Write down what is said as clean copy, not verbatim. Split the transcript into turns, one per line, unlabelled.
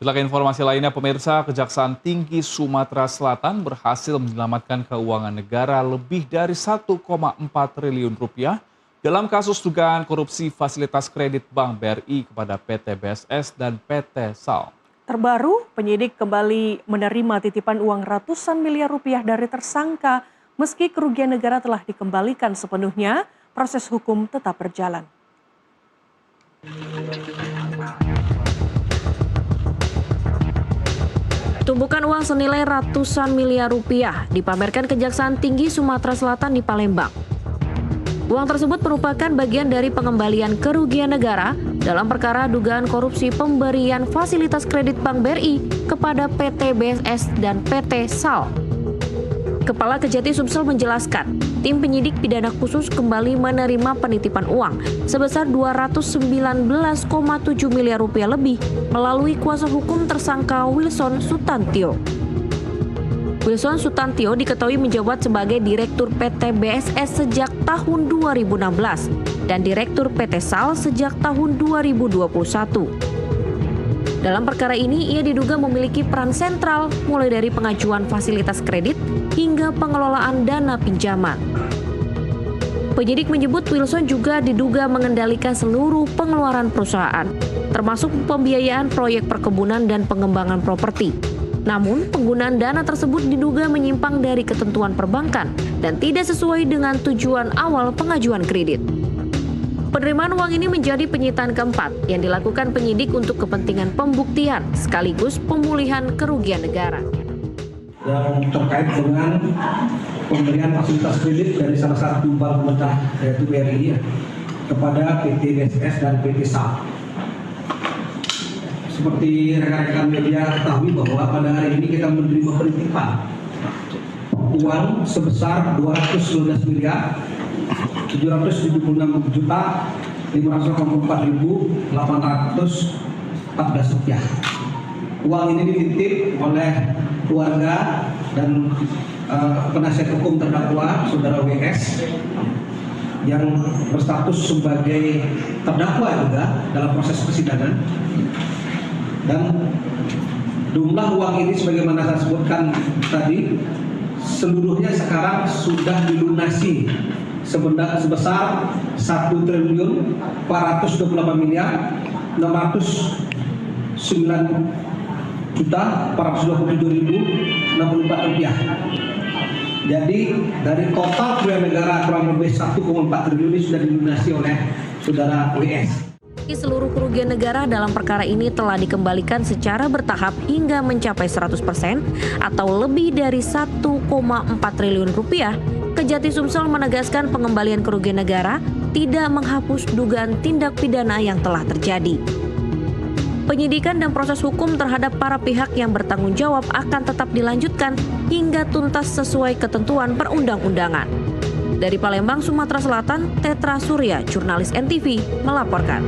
Kita ke informasi lainnya, pemirsa, Kejaksaan Tinggi Sumatera Selatan berhasil menyelamatkan keuangan negara lebih dari 1,4 triliun rupiah dalam kasus dugaan korupsi fasilitas kredit Bank BRI kepada PT BSS dan PT SAL.
Terbaru, penyidik kembali menerima titipan uang ratusan miliar rupiah dari tersangka. Meski kerugian negara telah dikembalikan sepenuhnya, proses hukum tetap berjalan. Tumpukan uang senilai ratusan miliar rupiah dipamerkan Kejaksaan Tinggi Sumatera Selatan di Palembang. Uang tersebut merupakan bagian dari pengembalian kerugian negara dalam perkara dugaan korupsi pemberian fasilitas kredit Bank BRI kepada PT BSS dan PT SAL. Kepala Kejati Sumsel menjelaskan, tim penyidik pidana khusus kembali menerima penitipan uang sebesar 219,7 miliar rupiah lebih melalui kuasa hukum tersangka Wilson Sutantio. Wilson Sutantio diketahui menjabat sebagai Direktur PT BSS sejak tahun 2016 dan Direktur PT SAL sejak tahun 2021. Dalam perkara ini, ia diduga memiliki peran sentral mulai dari pengajuan fasilitas kredit hingga pengelolaan dana pinjaman. Penyidik menyebut Wilson juga diduga mengendalikan seluruh pengeluaran perusahaan, termasuk pembiayaan proyek perkebunan dan pengembangan properti. Namun, penggunaan dana tersebut diduga menyimpang dari ketentuan perbankan dan tidak sesuai dengan tujuan awal pengajuan kredit. Penerimaan uang ini menjadi penyitaan keempat yang dilakukan penyidik untuk kepentingan pembuktian sekaligus pemulihan kerugian negara.
Yang terkait dengan pemberian fasilitas kredit dari salah satu bank pemerintah yaitu BRI kepada PT BSS dan PT SAL. Seperti rekan-rekan media ketahui bahwa pada hari ini kita menerima penitipan uang sebesar 219 miliar 776 juta 584.814 rupiah. Uang ini dititip oleh keluarga dan penasihat hukum terdakwa saudara WS yang berstatus sebagai terdakwa juga dalam proses persidangan. Dan jumlah uang ini sebagaimana saya sebutkan tadi seluruhnya sekarang sudah dilunasi sebesar 1 triliun 428 miliar 609 juta 427.064 rupiah. Jadi dari total kerugian negara kurang lebih 1,4 triliun ini sudah dilunasi oleh saudara WS.
Seluruh kerugian negara dalam perkara ini telah dikembalikan secara bertahap hingga mencapai 100% atau lebih dari 1,4 triliun rupiah. Kejati Sumsel menegaskan pengembalian kerugian negara tidak menghapus dugaan tindak pidana yang telah terjadi. Penyidikan dan proses hukum terhadap para pihak yang bertanggung jawab akan tetap dilanjutkan hingga tuntas sesuai ketentuan perundang-undangan. Dari Palembang, Sumatera Selatan, Tetra Surya, jurnalis NTV, melaporkan.